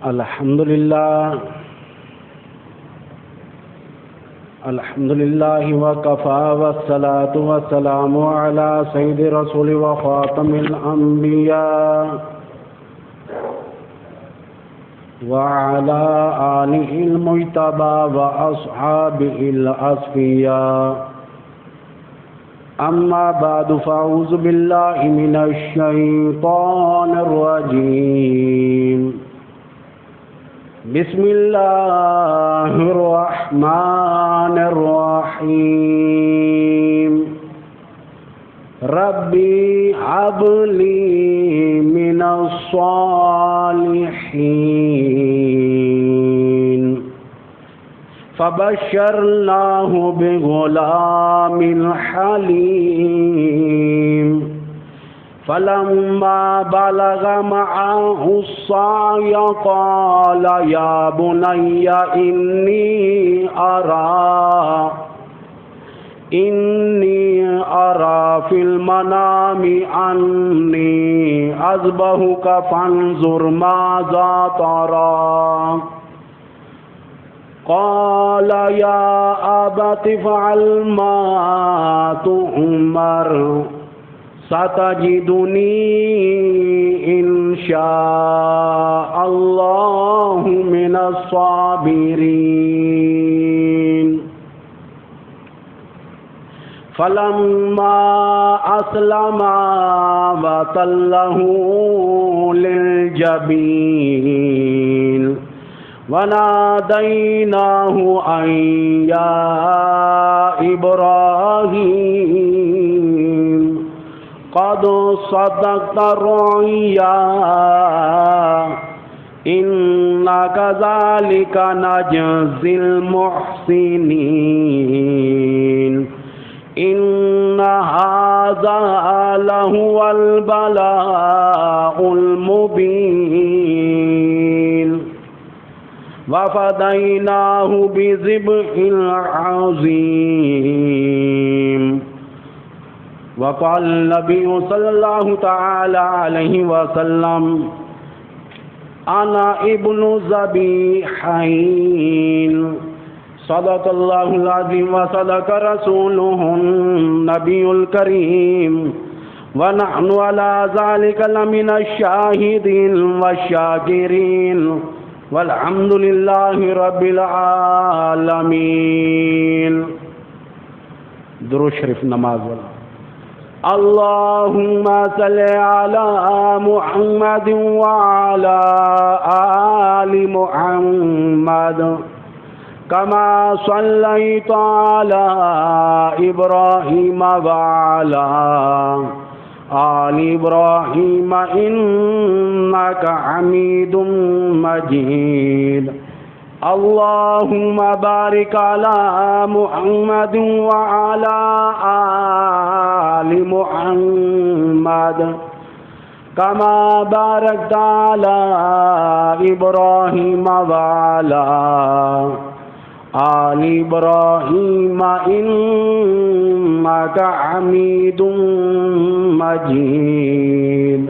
الحمد لله وكفى والصلاة والسلام على سيد رسول وخاتم الأنبياء وعلى آله المجتبى وأصحابه الأصفياء. أما بعد فأعوذ بالله من الشيطان الرجيم. بسم الله الرحمن الرحيم. ربي هب لي من الصالحين. فبشرناه بغلام حليم. فلما بلغ معه السعي قال يا بني إني أرى في المنام أني أذبحك فانظر ماذا ترى. قال يا أبت افعل ما تؤمر ستجدني إن شاء الله من الصابرين. فلما أسلما وتله للجبين وناديناه أن يا إبراهيم قد صدقت الرؤيا إنا كذلك نجزي المحسنين. إن هذا لهو البلاء المبين. وفديناه بذبح عظيم. وقال النبي صلى الله تعالى عليه وسلم أنا ابن ذبيحين. صدق الله العظيم وصدق رسوله النبي الكريم ونحن على ذلك لمن الشاهدين والشاكرين والحمد لله رب العالمين. درود شریف نماز والا. اللهم صل على محمد وعلى آل محمد كما صليت على إبراهيم وعلى آل إبراهيم إنك حميد مجيد. اللهم بارك على محمد وعلى آل محمد كما باركت على إبراهيم وعلى آل إبراهيم إنك حميد مجيد.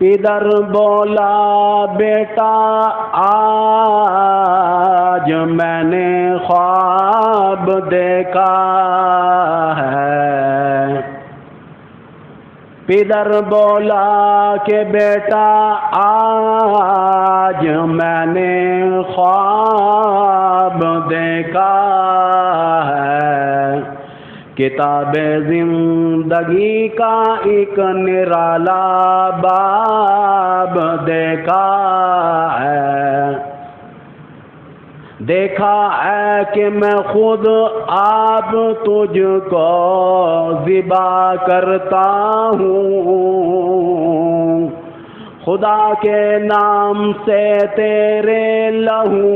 ادھر بولا بیٹا آج میں نے خواب دیکھا ہے. پدر بولا کہ بیٹا آج میں نے خواب دیکھا ہے. کتاب زندگی کا ایک نرالا باب دیکھا ہے. دیکھا ہے کہ میں خود آپ تجھ کو ذبح کرتا ہوں. خدا کے نام سے تیرے لہو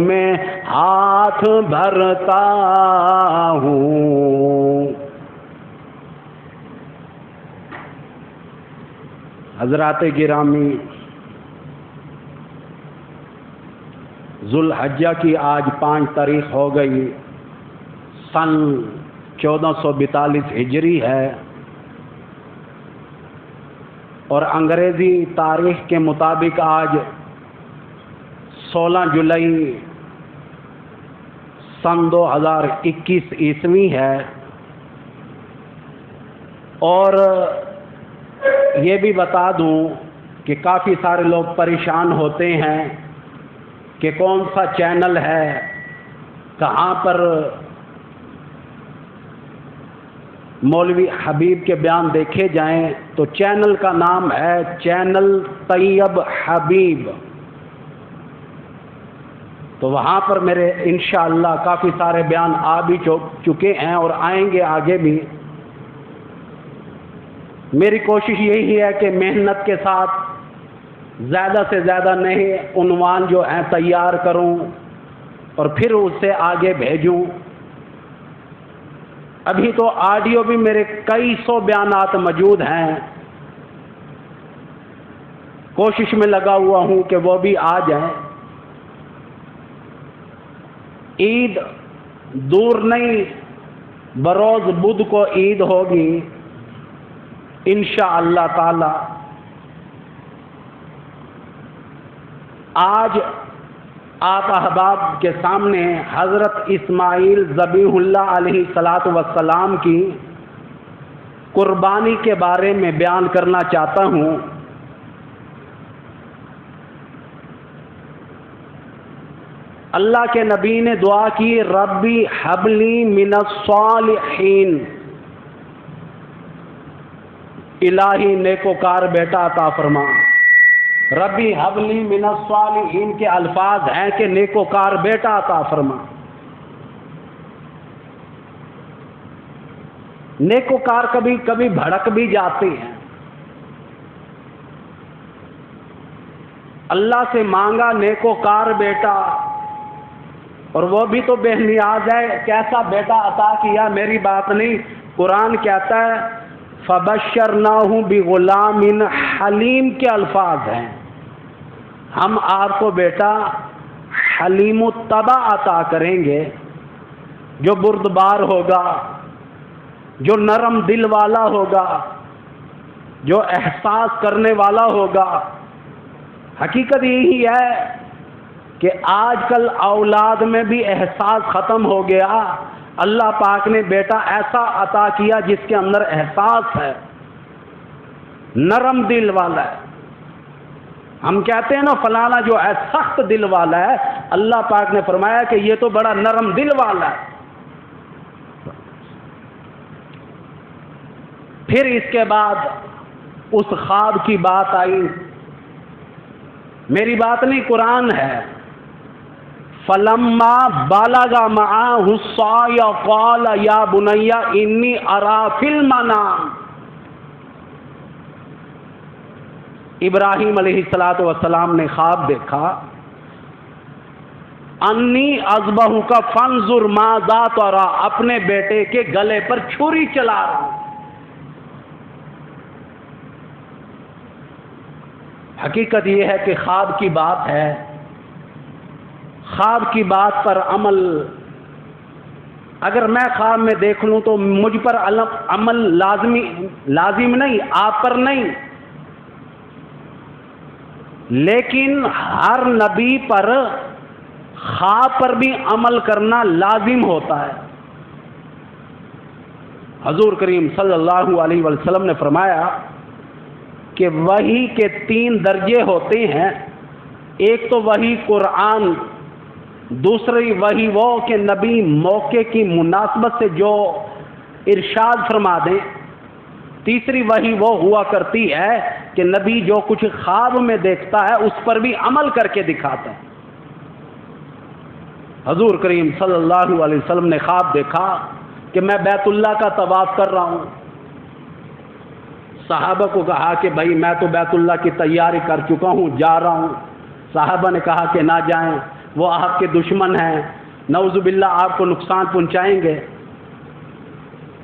میں ہاتھ بھرتا ہوں. حضرات گرامی، ذوالحجہ کی آج 5 تاریخ ہو گئی. سن 1442 ہجری ہے. اور انگریزی تاریخ کے مطابق آج 16 جولائی سن 2021 عیسوی ہے، اور یہ بھی بتا دوں کہ کافی سارے لوگ پریشان ہوتے ہیں کہ کون سا چینل ہے، کہاں پر مولوی حبیب کے بیان دیکھے جائیں، تو چینل کا نام ہے چینل طیب حبیب۔ تو وہاں پر میرے انشاءاللہ کافی سارے بیان آ بھی چکے ہیں اور آئیں گے آگے بھی۔ میری کوشش یہی ہے کہ محنت کے ساتھ زیادہ سے زیادہ نئے عنوان جو ہیں تیار کروں اور پھر اس سے آگے بھیجوں۔ ابھی تو آڈیو بھی میرے کئی سو بیانات موجود ہیں، کوشش میں لگا ہوا ہوں کہ وہ بھی آ جائیں۔ عید دور نہیں، بروز بدھ کو عید ہوگی انشاءاللہ تعالی۔ آج آپ احباب کے سامنے حضرت اسماعیل ذبیح اللہ علیہ الصلاۃ والسلام کی قربانی کے بارے میں بیان کرنا چاہتا ہوں۔ اللہ کے نبی نے دعا کی، ربی حبلی من الصالحین، الہی نیکوکار بیٹا عطا فرما۔ ربی حبلی من الصالحین کے الفاظ ہیں کہ نیکوکار بیٹا عطا فرما۔ نیکوکار کبھی کبھی بھڑک بھی جاتے ہیں۔ اللہ سے مانگا نیکوکار بیٹا، اور وہ بھی تو بے نیاز ہے، کیسا بیٹا عطا کیا، میری بات نہیں۔ قرآن کہتا ہے فَبَشَّرْنَاهُ بِغُلَامٍ حلیم کے الفاظ ہیں، ہم آپ کو بیٹا حلیم الطبع عطا کریں گے، جو بردبار ہوگا، جو نرم دل والا ہوگا، جو احساس کرنے والا ہوگا۔ حقیقت یہی ہے کہ آج کل اولاد میں بھی احساس ختم ہو گیا۔ اللہ پاک نے بیٹا ایسا عطا کیا جس کے اندر احساس ہے، نرم دل والا ہے۔ ہم کہتے ہیں نا فلانا جو ہے سخت دل والا ہے، اللہ پاک نے فرمایا کہ یہ تو بڑا نرم دل والا ہے۔ پھر اس کے بعد اس خواب کی بات آئی، میری بات نہیں، قرآن ہے۔ فَلَمَّا بَلَغَ مَعَهُ السَّعْيَ قَالَ يَا بُنَيَّ إِنِّي أَرَىٰ فِي الْمَنَامِ، ابراہیم علیہ السلام نے خواب دیکھا، انی اذبحک فانظر ماذا تری، اپنے بیٹے کے گلے پر چھری چلا رہا ہوں۔ حقیقت یہ ہے کہ خواب کی بات ہے، خواب کی بات پر عمل، اگر میں خواب میں دیکھ لوں تو مجھ پر عمل لازم نہیں، آپ پر نہیں، لیکن ہر نبی پر خواب پر بھی عمل کرنا لازم ہوتا ہے۔ حضور کریم صلی اللہ علیہ وسلم نے فرمایا کہ وحی کے 3 درجے ہوتے ہیں، ایک تو وحی قرآن، دوسری وحی وہ کہ نبی موقع کی مناسبت سے جو ارشاد فرما دیں، تیسری وحی وہ ہوا کرتی ہے کہ نبی جو کچھ خواب میں دیکھتا ہے اس پر بھی عمل کر کے دکھاتا ہے۔ حضور کریم صلی اللہ علیہ وسلم نے خواب دیکھا کہ میں بیت اللہ کا طواف کر رہا ہوں۔ صحابہ کو کہا کہ بھائی میں تو بیت اللہ کی تیاری کر چکا ہوں، جا رہا ہوں۔ صحابہ نے کہا کہ نہ جائیں، وہ آپ کے دشمن ہیں، نعوذ باللہ آپ کو نقصان پہنچائیں گے۔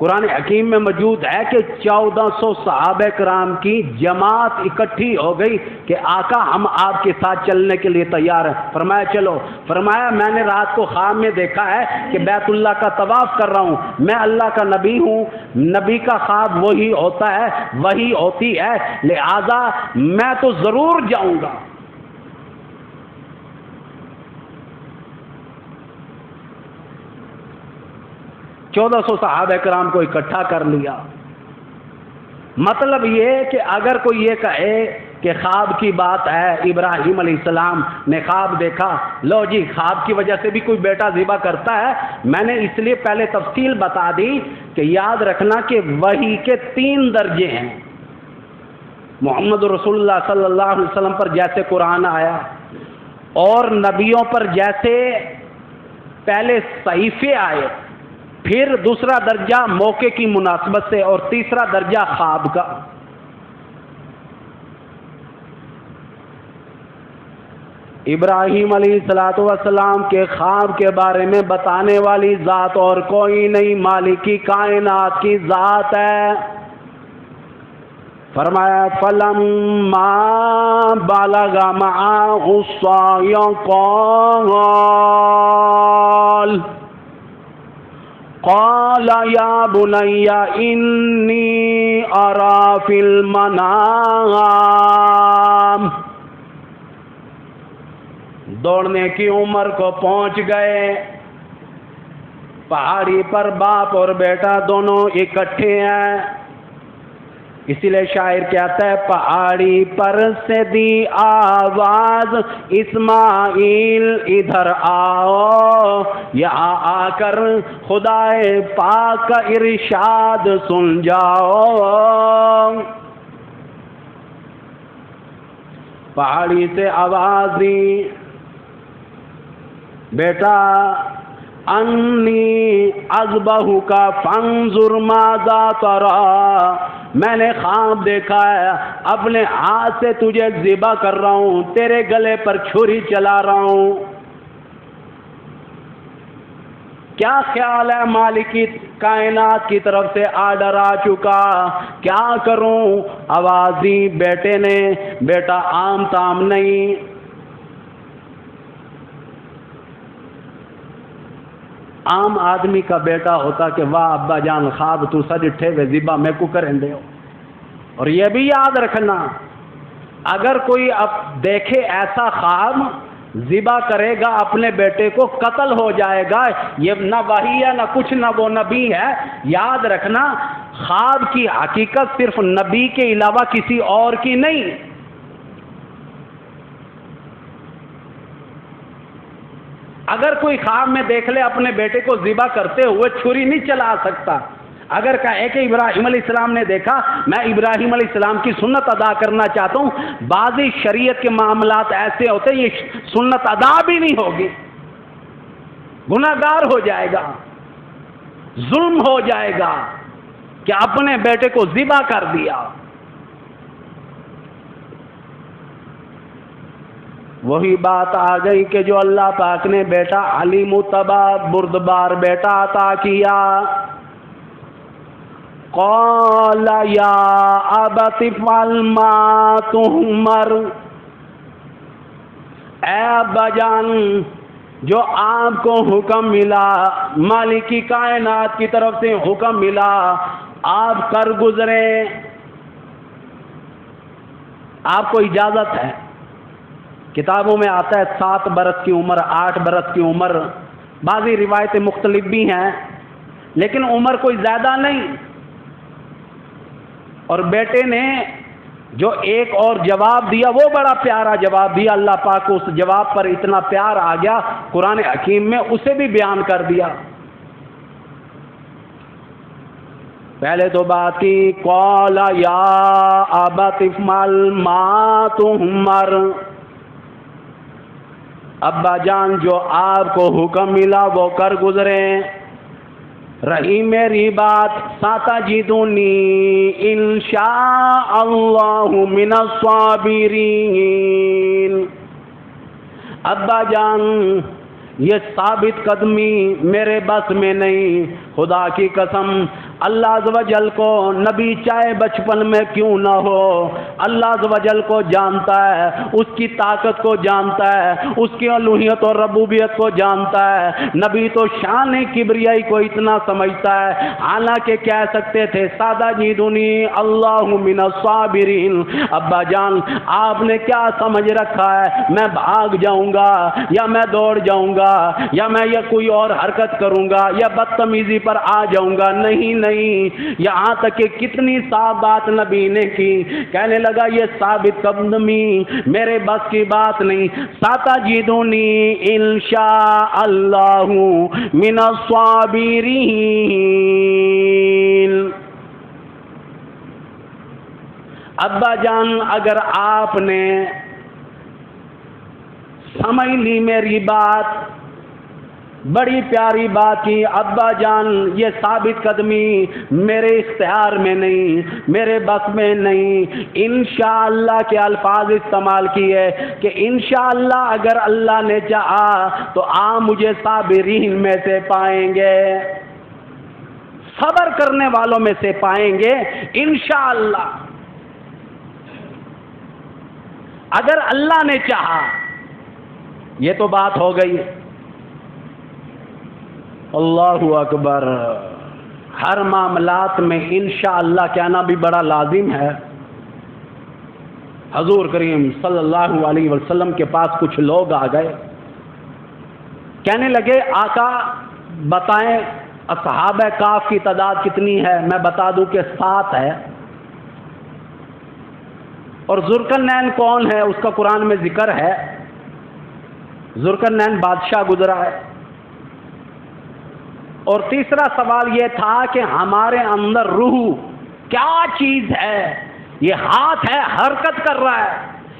قرآن حکیم میں موجود ہے کہ 1400 صحابہ کرام کی جماعت اکٹھی ہو گئی کہ آقا ہم آپ کے ساتھ چلنے کے لیے تیار ہیں. فرمایا چلو. فرمایا میں نے رات کو خواب میں دیکھا ہے کہ بیت اللہ کا طواف کر رہا ہوں, میں اللہ کا نبی ہوں, نبی کا خواب وہی ہوتا ہے, وہی ہوتی ہے, لہذا میں تو ضرور جاؤں گا. چودہ سو صحابہ کرام کو اکٹھا کر لیا. مطلب یہ کہ اگر کوئی یہ کہے کہ خواب کی بات ہے, ابراہیم علیہ السلام نے خواب دیکھا, لو جی خواب کی وجہ سے بھی کوئی بیٹا ذبح کرتا ہے. میں نے اس لیے پہلے تفصیل بتا دی کہ یاد رکھنا کہ وحی کے 3 درجے ہیں. محمد رسول اللہ صلی اللہ علیہ وسلم پر جیسے قرآن آیا, اور نبیوں پر جیسے پہلے صحیفے آئے, پھر دوسرا درجہ موقع کی مناسبت سے, اور تیسرا درجہ خواب کا. ابراہیم علیہ السلام کے خواب کے بارے میں بتانے والی ذات اور کوئی نہیں, مالک کی کائنات کی ذات ہے. فرمایا فلما بلغ معه السعي قال یا بنی انی ارى فی المنام. دوڑنے کی عمر کو پہنچ گئے. پہاڑی پر باپ اور بیٹا دونوں اکٹھے ہیں. اسی لیے شاعر کہتا ہے پہاڑی پر سے دی آواز اسماعیل ادھر آؤ, یہاں آ کر خدائے پاک کا ارشاد سن جاؤ. پہاڑی سے آواز دی, بیٹا انی اذبحک فانظر ماذا تری, میں نے خواب دیکھا ہے, اپنے ہاتھ سے تجھے ذبح کر رہا ہوں, تیرے گلے پر چھری چلا رہا ہوں. کیا خیال ہے؟ مالکی کائنات کی طرف سے آرڈر آ چکا, کیا کروں؟ آواز دی بیٹے نے. بیٹا عام تام نہیں, عام آدمی کا بیٹا ہوتا کہ واہ ابا جان خواب تو سا ڈٹھے وے ذبح میں کو کریں دے ہو. اور یہ بھی یاد رکھنا اگر کوئی اب دیکھے ایسا خواب, ذبح کرے گا اپنے بیٹے کو, قتل ہو جائے گا. یہ نہ وحی ہے نہ کچھ, نہ وہ نبی ہے. یاد رکھنا خواب کی حقیقت صرف نبی کے علاوہ کسی اور کی نہیں. اگر کوئی خواب میں دیکھ لے اپنے بیٹے کو ذبح کرتے ہوئے, چھری نہیں چلا سکتا. اگر کہے کہ ابراہیم علیہ السلام نے دیکھا, میں ابراہیم علیہ السلام کی سنت ادا کرنا چاہتا ہوں, بعضی شریعت کے معاملات ایسے ہوتے یہ سنت ادا بھی نہیں ہوگی, گناہگار ہو جائے گا, ظلم ہو جائے گا کہ اپنے بیٹے کو ذبح کر دیا. وہی بات آ گئی کہ جو اللہ پاک نے بیٹا علیم تبا بردبار بیٹا عطا کیا. قال یا ابت افعل ما تؤمر, اے ابا جان جو آپ کو حکم ملا, مالک کی کائنات کی طرف سے حکم ملا, آپ کر گزرے. آپ کو اجازت ہے. کتابوں میں آتا ہے 7 برس کی عمر, 8 برس کی عمر, بعضی روایتیں مختلف بھی ہیں, لیکن عمر کوئی زیادہ نہیں. اور بیٹے نے جو ایک اور جواب دیا وہ بڑا پیارا جواب دیا. اللہ پاک کو اس جواب پر اتنا پیار آ گیا قرآن حکیم میں, اسے بھی بیان کر دیا. پہلے تو بات کی قال یا ابت افعل ما تؤمر, ابا جان جو آپ کو حکم ملا وہ کر گزرے. رہی میری بات ستجدنی انشاء اللہ من الصابرین. ابا جان یہ ثابت قدمی میرے بس میں نہیں, خدا کی قسم اللہ عز و جل کو نبی چاہے بچپن میں کیوں نہ ہو، اللہ عز و جل کو جانتا ہے، اس کی طاقت کو جانتا ہے، اس کی الوہیت اور ربوبیت کو جانتا ہے۔ نبی تو شان کبریائی کو اتنا سمجھتا ہے، حالانکہ کہہ سکتے تھے سادہ جیدنی اللہ من الصابرین۔ ابا جان آپ نے کیا سمجھ رکھا ہے، میں بھاگ جاؤں گا یا میں دوڑ جاؤں گا یا میں یہ کوئی اور حرکت کروں گا یا بدتمیزی پر آ جاؤں گا؟ نہیں نہیں، یہاں تک کہ کتنی صاف بات نبی نے کی، کہنے لگا یہ ثابت قدمی میرے بس کی بات نہیں، ستجدنی انشاء اللہ من الصابرین۔ ابا جان اگر آپ نے سمجھ لی میری بات، بڑی پیاری بات کی، ابا جان یہ ثابت قدمی میرے اختیار میں نہیں، میرے بس میں نہیں، انشاءاللہ کے الفاظ استعمال کیے کہ انشاءاللہ اگر اللہ نے چاہا تو آپ مجھے صابرین میں سے پائیں گے، صبر کرنے والوں میں سے پائیں گے انشاءاللہ، اگر اللہ نے چاہا۔ یہ تو بات ہو گئی۔ اللہ اکبر، ہر معاملات میں انشاءاللہ کہنا بھی بڑا لازم ہے۔ حضور کریم صلی اللہ علیہ وسلم کے پاس کچھ لوگ آ گئے، کہنے لگے آقا بتائیں اصحاب کہف کی تعداد کتنی ہے؟ میں بتا دوں کہ 7 ہے۔ اور ذوالقرنین کون ہے؟ اس کا قرآن میں ذکر ہے، ذوالقرنین بادشاہ گزرا ہے۔ اور تیسرا سوال یہ تھا کہ ہمارے اندر روح کیا چیز ہے؟ یہ ہاتھ ہے، حرکت کر رہا ہے،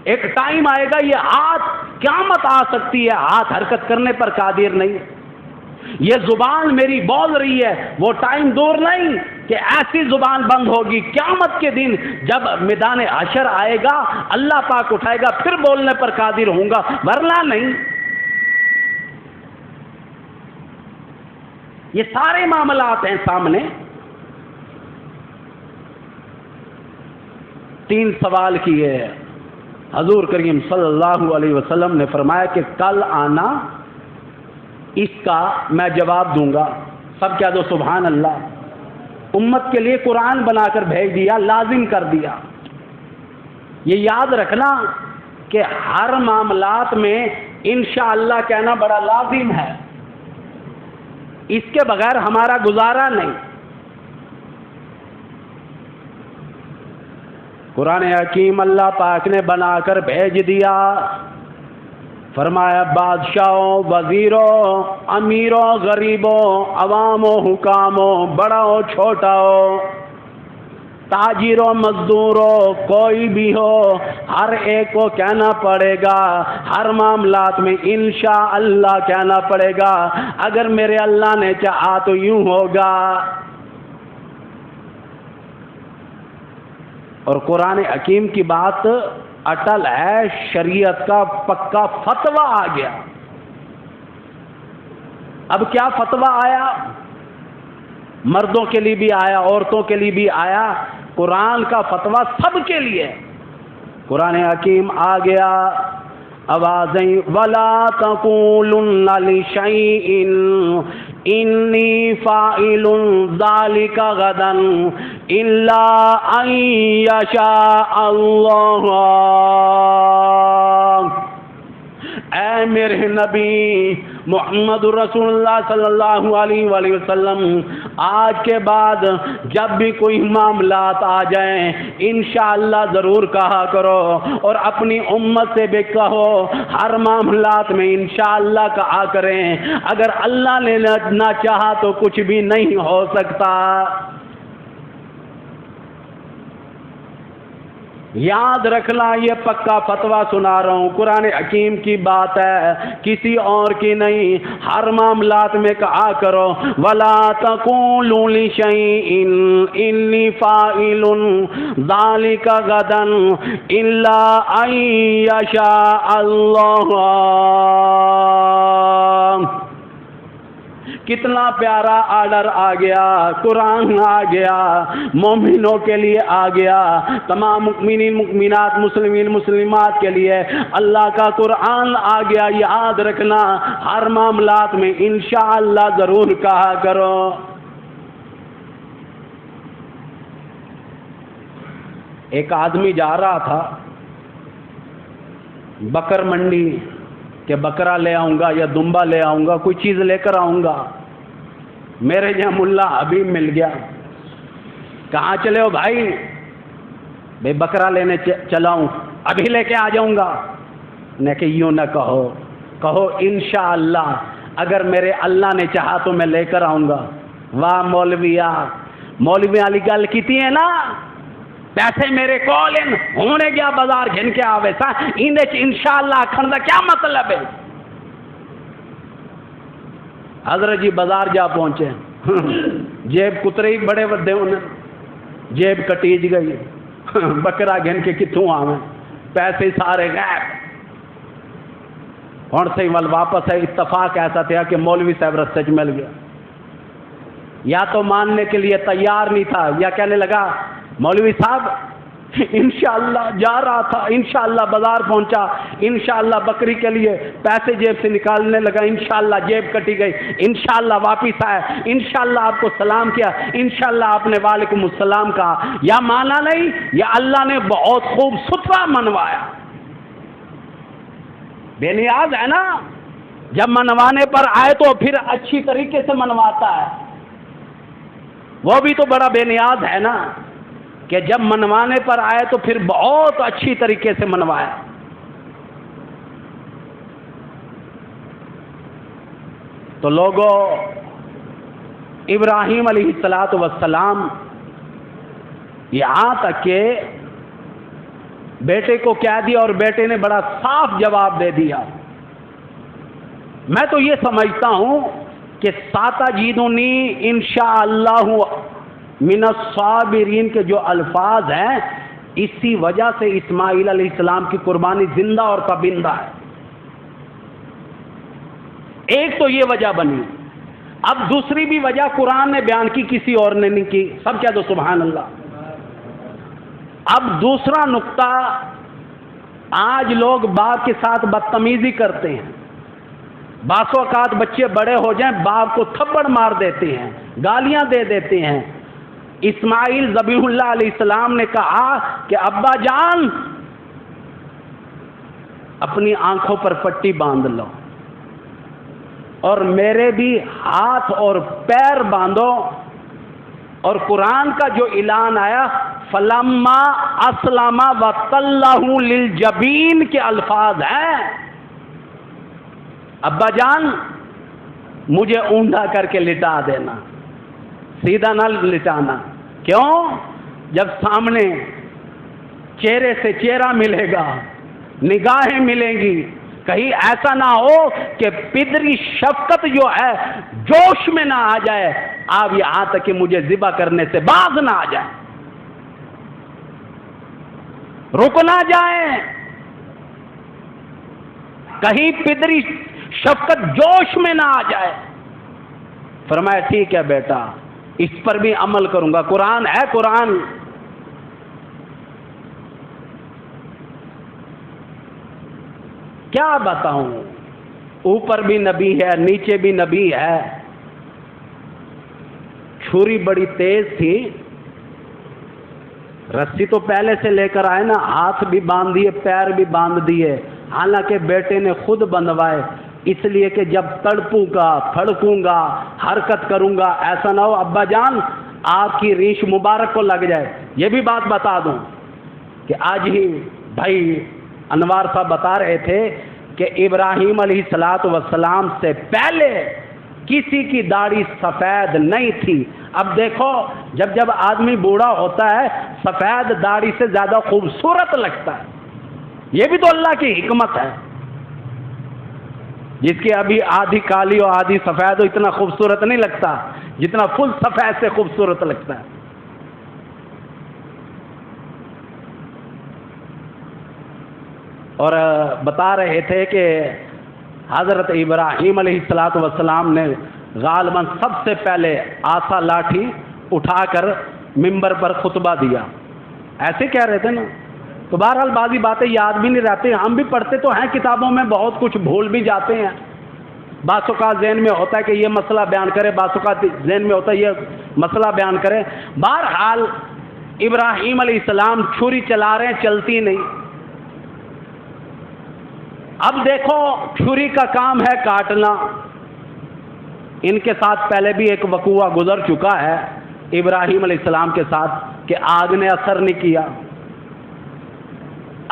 ایک ٹائم آئے گا یہ ہاتھ قیامت آ سکتی ہے، ہاتھ حرکت کرنے پر قادر نہیں۔ یہ زبان میری بول رہی ہے، وہ ٹائم دور نہیں کہ ایسی زبان بند ہوگی۔ قیامت کے دن جب میدان حشر آئے گا، اللہ پاک اٹھائے گا، پھر بولنے پر قادر ہوں گا، ورنہ نہیں۔ یہ سارے معاملات ہیں سامنے۔ 3 سوال کیے، حضور کریم صلی اللہ علیہ وسلم نے فرمایا کہ کل آنا، اس کا میں جواب دوں گا۔ سب کہہ دو سبحان اللہ۔ امت کے لیے قرآن بنا کر بھیج دیا، لازم کر دیا۔ یہ یاد رکھنا کہ ہر معاملات میں انشاءاللہ کہنا بڑا لازم ہے، اس کے بغیر ہمارا گزارا نہیں۔ قرآن حکیم اللہ پاک نے بنا کر بھیج دیا، فرمایا بادشاہوں، وزیروں، امیروں، غریبوں، عواموں، حکاموں، بڑوں، چھوٹاؤں، تاجروں، مزدوروں، کوئی بھی ہو، ہر ایک کو کہنا پڑے گا، ہر معاملات میں انشاءاللہ کہنا پڑے گا، اگر میرے اللہ نے چاہا تو یوں ہوگا۔ اور قرآن حکیم کی بات اٹل ہے، شریعت کا پکا فتویٰ آ گیا۔ اب کیا فتویٰ آیا؟ مردوں کے لیے بھی آیا، عورتوں کے لیے بھی آیا، قرآن کا فتویٰ سب کے لیے۔ قرآن حکیم آ گیا، آوازیں وَلَا تَقُولُنَّ لِشَيْءٍ إِنِّي فَاعِلٌ ذَلِكَ غَدًا إِلَّا أَن يَشَاءَ اللَّهُ۔ اے میرے نبی محمد رسول اللہ صلی اللہ علیہ وآلہ وسلم، آج کے بعد جب بھی کوئی معاملات آ جائیں انشاءاللہ ضرور کہا کرو، اور اپنی امت سے بھی کہو ہر معاملات میں انشاءاللہ کہا کریں، اگر اللہ نے نہ چاہا تو کچھ بھی نہیں ہو سکتا۔ یاد رکھنا، یہ پکا فتویٰ سنا رہا ہوں، قرآن حکیم کی بات ہے، کسی اور کی نہیں۔ ہر معاملات میں کہا کرو وَلَا تَقُولُوا لِشَيْءٍ إِنِّي فَاعِلٌ ذَلِكَ غَدًا إِلَّا أَن يَشَاءَ اللَّهُ۔ کتنا پیارا آرڈر آ گیا، قرآن آ گیا، مومنوں کے لیے آ گیا، تمام مؤمنین مؤمنات مسلمین مسلمات کے لیے اللہ کا قرآن آ گیا۔ یاد رکھنا ہر معاملات میں انشاءاللہ ضرور کہا کرو۔ ایک آدمی جا رہا تھا بکر منڈی کہ بکرا لے آؤں گا یا دمبا لے آؤں گا، کوئی چیز لے کر آؤں گا۔ میرے یہاں ملا حبیب مل گیا۔ کہاں چلے ہو بھائی؟ بھائی بکرا لینے چلا ہوں، ابھی لے کے آ جاؤں گا۔ نے کہ یوں نہ کہو، کہو انشاءاللہ اگر میرے اللہ نے چاہا تو میں لے کر آؤں گا۔ واہ مولویا، مولوی والی گل کیتی ہے نا، پیسے میرے کول ہونے گیا بازار گھن کے آوے سا انشاءاللہ آکھن دا کیا مطلب ہے؟ حضرت جی بازار جا پہنچے، جیب کترے ہی بڑے ودے انہیں، جیب کٹیج گئی، بکرا گھن کے کتوں آویں، پیسے سارے غائب۔ ہون سے ول واپس ہے، اتفاق ایسا تھا کہ مولوی صاحب رستے مل گیا۔ یا تو ماننے کے لیے تیار نہیں تھا یا کہنے لگا مولوی صاحب انشاءاللہ جا رہا تھا، انشاءاللہ بازار پہنچا، انشاءاللہ بکری کے لیے پیسے جیب سے نکالنے لگا، انشاءاللہ جیب کٹی گئی، انشاءاللہ واپس آیا، انشاءاللہ آپ کو سلام کیا، انشاءاللہ آپ نے وعلیکم السلام کہا۔ یا مانا نہیں، یا اللہ نے بہت خوب ستھرا منوایا۔ بے نیاز ہے نا، جب منوانے پر آئے تو پھر اچھی طریقے سے منواتا ہے۔ وہ بھی تو بڑا بے نیاز ہے نا کہ جب منوانے پر آئے تو پھر بہت اچھی طریقے سے منوایا۔ تو لوگوں، ابراہیم علیہ السلام یہاں تک کہ بیٹے کو کہہ دیا اور بیٹے نے بڑا صاف جواب دے دیا۔ میں تو یہ سمجھتا ہوں کہ ساتجیدنی انشاءاللہ من الصابرین کے جو الفاظ ہیں، اسی وجہ سے اسماعیل علیہ السلام کی قربانی زندہ اور تابندہ ہے۔ ایک تو یہ وجہ بنی، اب دوسری بھی وجہ قرآن نے بیان کی، کسی اور نے نہیں کی۔ سب کہہ دو سبحان اللہ۔ اب دوسرا نقطہ، آج لوگ باپ کے ساتھ بدتمیزی کرتے ہیں۔ بعض اوقات بچے بڑے ہو جائیں باپ کو تھپڑ مار دیتے ہیں، گالیاں دے دیتے ہیں۔ اسماعیل ذبیح اللہ علیہ السلام نے کہا کہ ابا جان اپنی آنکھوں پر پٹی باندھ لو اور میرے بھی ہاتھ اور پیر باندھو۔ اور قرآن کا جو اعلان آیا فلما اسلم وتلہ للجبین کے الفاظ ہیں، ابا جان مجھے اونڈا کر کے لٹا دینا، سیدھا نہ لٹانا۔ کیوں؟ جب سامنے چہرے سے چہرہ ملے گا، نگاہیں ملیں گی، کہیں ایسا نہ ہو کہ پدری شفقت جو ہے جوش میں نہ آ جائے، آپ یہاں تک کہ مجھے ذبح کرنے سے باز نہ آ جائے، رک نہ جائیں، کہیں پدری شفقت جوش میں نہ آ جائے۔ فرمایا ٹھیک ہے بیٹا، اس پر بھی عمل کروں گا، قرآن ہے قرآن۔ کیا بتاؤں، اوپر بھی نبی ہے نیچے بھی نبی ہے۔ چھری بڑی تیز تھی، رسی تو پہلے سے لے کر آئے نا، ہاتھ بھی باندھ دیے پیر بھی باندھ دیے، حالانکہ بیٹے نے خود بندھوائے، اس لیے کہ جب تڑپوں گا پھڑکوں گا حرکت کروں گا ایسا نہ ہو ابا جان آپ کی ریش مبارک کو لگ جائے۔ یہ بھی بات بتا دوں کہ آج ہی بھائی انوار صاحب بتا رہے تھے کہ ابراہیم علیہ السلام سے پہلے کسی کی داڑھی سفید نہیں تھی۔ اب دیکھو جب جب آدمی بوڑھا ہوتا ہے سفید داڑھی سے زیادہ خوبصورت لگتا ہے، یہ بھی تو اللہ کی حکمت ہے۔ جس کی ابھی آدھی کالی اور آدھی سفید ہو اتنا خوبصورت نہیں لگتا جتنا فل سفید سے خوبصورت لگتا ہے۔ اور بتا رہے تھے کہ حضرت ابراہیم علیہ السلام نے غالباً سب سے پہلے آسا لاٹھی اٹھا کر ممبر پر خطبہ دیا، ایسے کہہ رہے تھے نا. تو بہرحال بعضی باتیں یاد بھی نہیں رہتی، ہم بھی پڑھتے تو ہیں کتابوں میں، بہت کچھ بھول بھی جاتے ہیں. بعض اوقات ذہن میں ہوتا ہے کہ یہ مسئلہ بیان کرے، بعض اوقات ذہن میں ہوتا ہے یہ مسئلہ بیان کرے. بہرحال ابراہیم علیہ السلام چھری چلا رہے ہیں، چلتی نہیں. اب دیکھو چھری کا کام ہے کاٹنا. ان کے ساتھ پہلے بھی ایک وقوع گزر چکا ہے ابراہیم علیہ السلام کے ساتھ کہ آگ نے اثر نہیں کیا.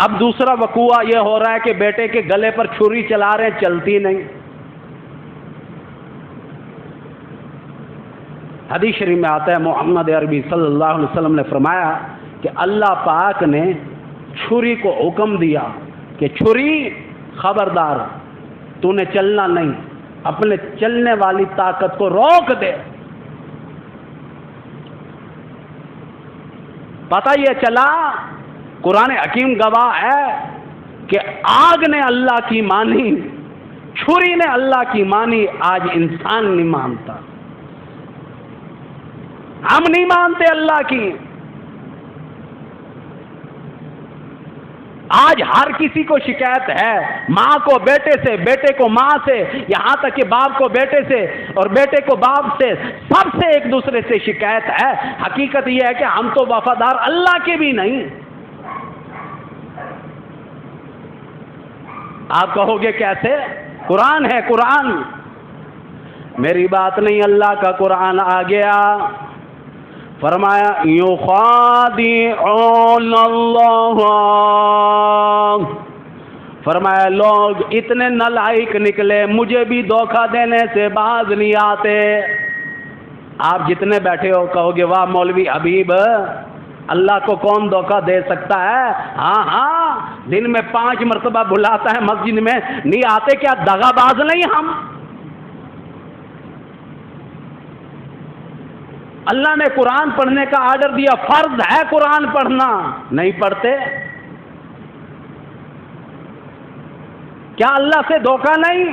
اب دوسرا وقوع یہ ہو رہا ہے کہ بیٹے کے گلے پر چھری چلا رہے ہیں، چلتی نہیں. حدیث شریف میں آتا ہے محمد عربی صلی اللہ علیہ وسلم نے فرمایا کہ اللہ پاک نے چھری کو حکم دیا کہ چھری خبردار تو نے چلنا نہیں، اپنے چلنے والی طاقت کو روک دے. پتہ یہ چلا قرآن حکیم گواہ ہے کہ آگ نے اللہ کی مانی، چھری نے اللہ کی مانی. آج انسان نہیں مانتا، ہم نہیں مانتے اللہ کی. آج ہر کسی کو شکایت ہے، ماں کو بیٹے سے، بیٹے کو ماں سے، یہاں تک کہ باپ کو بیٹے سے اور بیٹے کو باپ سے، سب سے ایک دوسرے سے شکایت ہے. حقیقت یہ ہے کہ ہم تو وفادار اللہ کے بھی نہیں. آپ کہو گے کیسے؟ قرآن ہے، قرآن. میری بات نہیں، اللہ کا قرآن آ گیا. فرمایا یخادعون اللہ، فرمایا لوگ اتنے نالائق نکلے، مجھے بھی دھوکہ دینے سے باز نہیں آتے. آپ جتنے بیٹھے ہو کہو گے واہ مولوی حبیب، اللہ کو کون دھوکہ دے سکتا ہے؟ ہاں ہاں، دن میں 5 مرتبہ بلاتا ہے مسجد میں، نہیں آتے کیا؟ دغا باز نہیں ہم؟ اللہ نے قرآن پڑھنے کا آرڈر دیا، فرض ہے قرآن پڑھنا، نہیں پڑھتے. کیا اللہ سے دھوکہ نہیں؟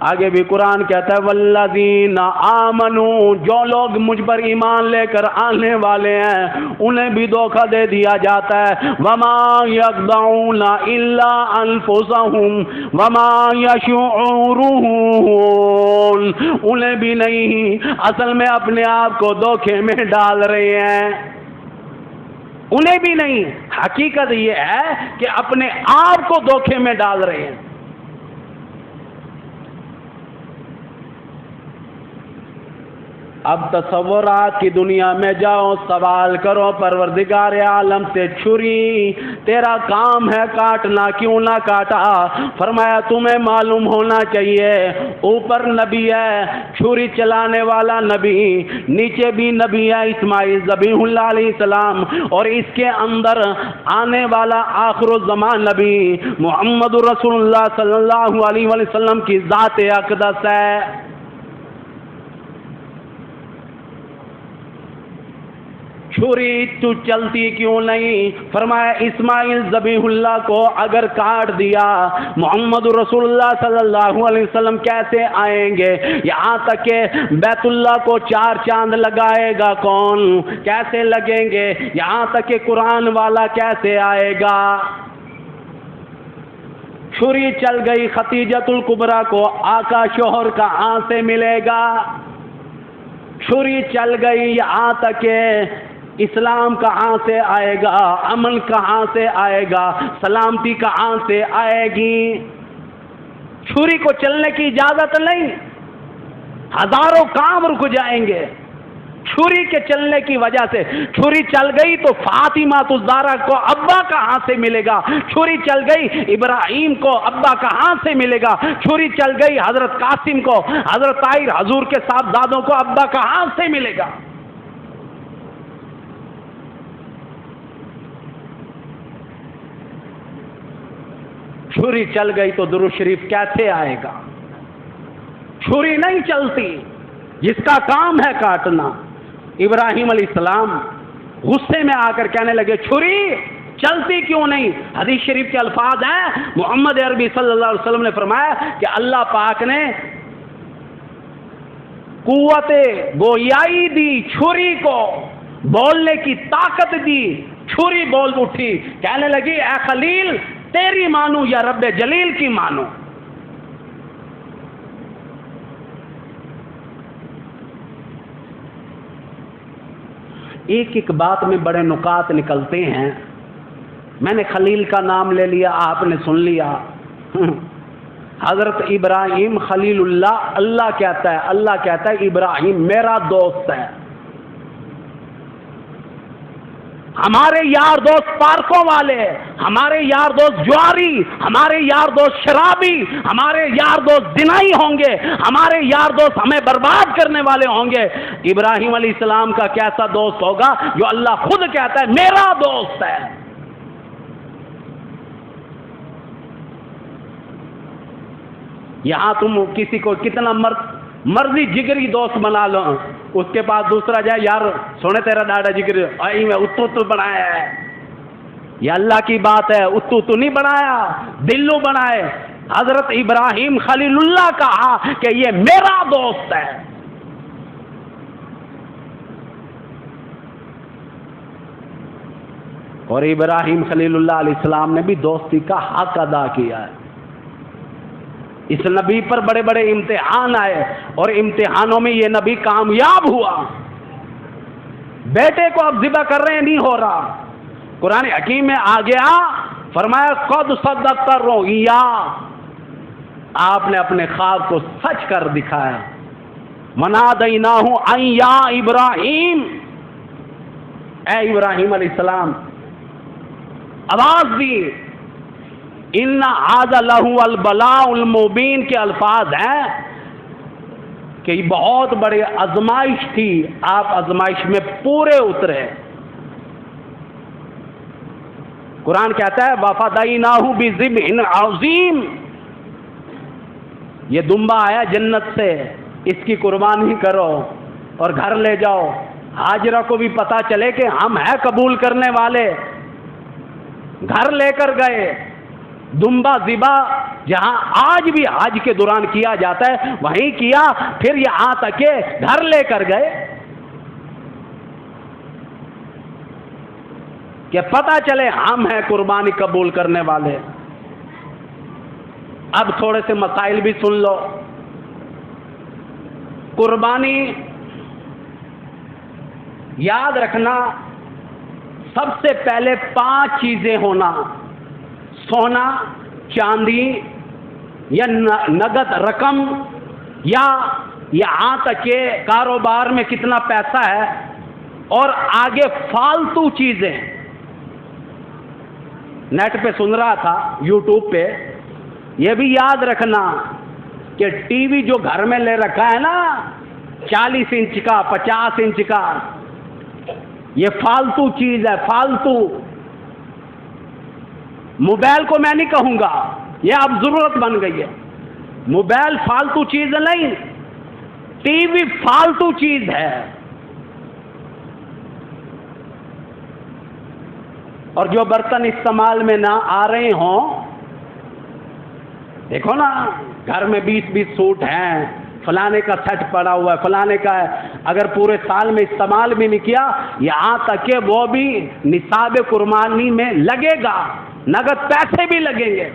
آگے بھی قرآن کہتا ہے والذین آمنوا، جو لوگ مجھ پر ایمان لے کر آنے والے ہیں انہیں بھی دھوکہ دے دیا جاتا ہے. وما یخدعون الا انفسهم وما یشعرون، انہیں بھی نہیں، اصل میں اپنے آپ کو دھوکے میں ڈال رہے ہیں. انہیں بھی نہیں، حقیقت یہ ہے کہ اپنے آپ کو دھوکے میں ڈال رہے ہیں. اب تصورات کی دنیا میں جاؤ، سوال کرو پروردگار عالم سے، چھری تیرا کام ہے کاٹنا، کیوں نہ کاٹا؟ فرمایا تمہیں معلوم ہونا چاہیے اوپر نبی ہے، چھری چلانے والا نبی، نیچے بھی نبی ہے اسماعیل ذبیح اللہ علیہ السلام، اور اس کے اندر آنے والا آخر الزمان نبی محمد رسول اللہ صلی اللہ علیہ وسلم کی ذات اقدس ہے. چھری تو چلتی کیوں نہیں؟ فرمایا اسماعیل ذبیح اللہ کو اگر کاٹ دیا، محمد رسول اللہ صلی اللہ علیہ وسلم کیسے آئیں گے؟ یہاں تک کہ بیت اللہ کو 4 چاند لگائے گا کون؟ کیسے لگیں گے؟ یہاں تک کہ قرآن والا کیسے آئے گا؟ چھری چل گئی ختیجۃ الکبریٰ کو آقا شوہر کہاں سے ملے گا؟ چھری چل گئی یہاں تک کہ اسلام کہاں سے آئے گا؟ امن کہاں سے آئے گا؟ سلامتی کہاں سے آئے گی؟ چھری کو چلنے کی اجازت نہیں، ہزاروں کام رک جائیں گے چھری کے چلنے کی وجہ سے. چھری چل گئی تو فاطمہ الزہرا کو ابا کہاں سے ملے گا؟ چھری چل گئی ابراہیم کو ابا کہاں سے ملے گا؟ چھری چل گئی حضرت قاسم کو، حضرت طاہر حضور کے صاحبزادوں کو ابا کہاں سے ملے گا؟ چھری چل گئی تو درود شریف کیسے آئے گا؟ چھری نہیں چلتی، جس کا کام ہے کاٹنا. ابراہیم علیہ السلام غصے میں آ کر کہنے لگے چھری چلتی کیوں نہیں؟ حدیث شریف کے الفاظ ہیں، محمد عربی صلی اللہ علیہ وسلم نے فرمایا کہ اللہ پاک نے قوت گویائی دی چھری کو، بولنے کی طاقت دی، چھری بول اٹھی، کہنے لگی اے خلیل تیری مانو یا رب جلیل کی مانو۔ ایک ایک بات میں بڑے نکات نکلتے ہیں۔ میں نے خلیل کا نام لے لیا، آپ نے سن لیا۔ حضرت ابراہیم خلیل اللہ، اللہ کہتا ہے ابراہیم میرا دوست ہے۔ ہمارے یار دوست پارکوں والے، ہمارے یار دوست جواری، ہمارے یار دوست شرابی، ہمارے یار دوست زنائی ہوں گے، ہمارے یار دوست ہمیں برباد کرنے والے ہوں گے۔ ابراہیم علیہ السلام کا کیسا دوست ہوگا جو اللہ خود کہتا ہے میرا دوست ہے۔ یہاں تم کسی کو کتنا مرضی جگری دوست بنا لو، اس کے پاس دوسرا جائے یار سونے تیرا ڈاڈا جگری میں اتو بنایا ہے، یہ اللہ کی بات ہے، اتو نہیں بنایا، دلو بنائے۔ حضرت ابراہیم خلیل اللہ کہا کہ یہ میرا دوست ہے۔ اور ابراہیم خلیل اللہ علیہ السلام نے بھی دوستی کا حق ادا کیا ہے۔ اس نبی پر بڑے بڑے امتحان آئے اور امتحانوں میں یہ نبی کامیاب ہوا۔ بیٹے کو اب ذبح کر رہے ہیں، نہیں ہو رہا، قرآن حکیم میں آ گیا، فرمایا قد صدقت الرؤیا، آپ نے اپنے خواب کو سچ کر دکھایا۔ ونادیناہ ان یا ابراہیم، اے ابراہیم علیہ السلام، آواز دی۔ ان ھذا لہو البلاء المبین کے الفاظ ہیں کہ یہ بہت بڑی آزمائش تھی، آپ آزمائش میں پورے اترے۔ قرآن کہتا ہے وَفَدَيْنَاهُ بِذِبْحٍ عَظِيمٍ، یہ دمبا آیا جنت سے، اس کی قربانی کرو اور گھر لے جاؤ۔ ہاجرہ کو بھی پتا چلے کہ ہم ہیں قبول کرنے والے، گھر لے کر گئے۔ دمبا ذبح جہاں آج بھی حج کے دوران کیا جاتا ہے وہیں کیا، پھر یہاں تک کہ گھر لے کر گئے کہ پتہ چلے ہم ہیں قربانی قبول کرنے والے۔ اب تھوڑے سے مسائل بھی سن لو۔ قربانی یاد رکھنا، سب سے پہلے 5 چیزیں ہونا: سونا، چاندی یا نقد رقم، یا یہاں تک کہ کاروبار میں کتنا پیسہ ہے، اور آگے فالتو چیزیں۔ نیٹ پہ سن رہا تھا، یوٹیوب پہ، یہ بھی یاد رکھنا کہ ٹی وی جو گھر میں لے رکھا ہے نا 40 انچ کا 50 انچ کا، یہ فالتو چیز ہے، فالتو۔ موبائل کو میں نہیں کہوں گا، یہ اب ضرورت بن گئی ہے۔ موبائل فالتو چیز نہیں، ٹی وی فالتو چیز ہے۔ اور جو برتن استعمال میں نہ آ رہے ہوں، دیکھو نا گھر میں 20 سوٹ ہیں، فلانے کا سیٹ پڑا ہوا ہے، فلانے کا ہے، اگر پورے سال میں استعمال بھی نہیں کیا، یہاں تک کہ وہ بھی نصاب قربانی میں لگے گا، نقد پیسے بھی لگیں گے۔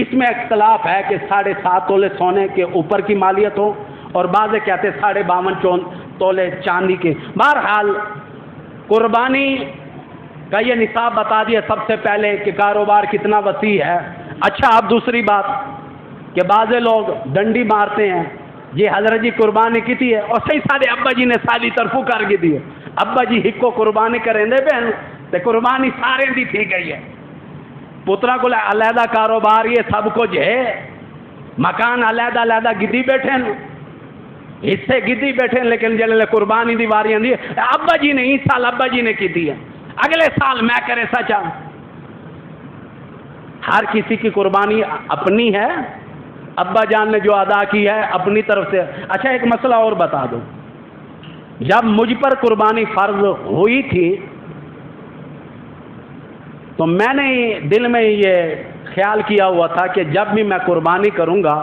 اس میں اختلاف ہے کہ 7.5 تولے سونے کے اوپر کی مالیت ہو، اور بعض کہتے 52.5 تولے چاندی کے۔ بہرحال قربانی کا یہ نصاب بتا دیا سب سے پہلے کہ کاروبار کتنا وسیع ہے۔ اچھا، اب دوسری بات کہ بعض لوگ ڈنڈی مارتے ہیں، یہ حضرت جی قربانی کی تھی ہے، اور صحیح سارے ابا جی نے سالی طرفوں کر کے دی ہے، ابا جی ہکو قربانی کریں دے بہن تے قربانی سارے دی تھی گئی ہے۔ پترا کو علیحدہ کاروبار، یہ سب کچھ ہے، مکان علیحدہ علیحدہ گدی بیٹھے ہیں، حصے گدی بیٹھے ہیں، لیکن جلے قربانی دی واریاں دی ابا جی نے، اس سال ابا جی نے کی دی ہے، اگلے سال میں کرے سچا۔ ہر کسی کی قربانی اپنی ہے، ابا جان نے جو ادا کی ہے اپنی طرف سے۔ اچھا، ایک مسئلہ اور بتا دو، جب مجھ پر قربانی فرض ہوئی تھی تو میں نے دل میں یہ خیال کیا ہوا تھا کہ جب بھی میں قربانی کروں گا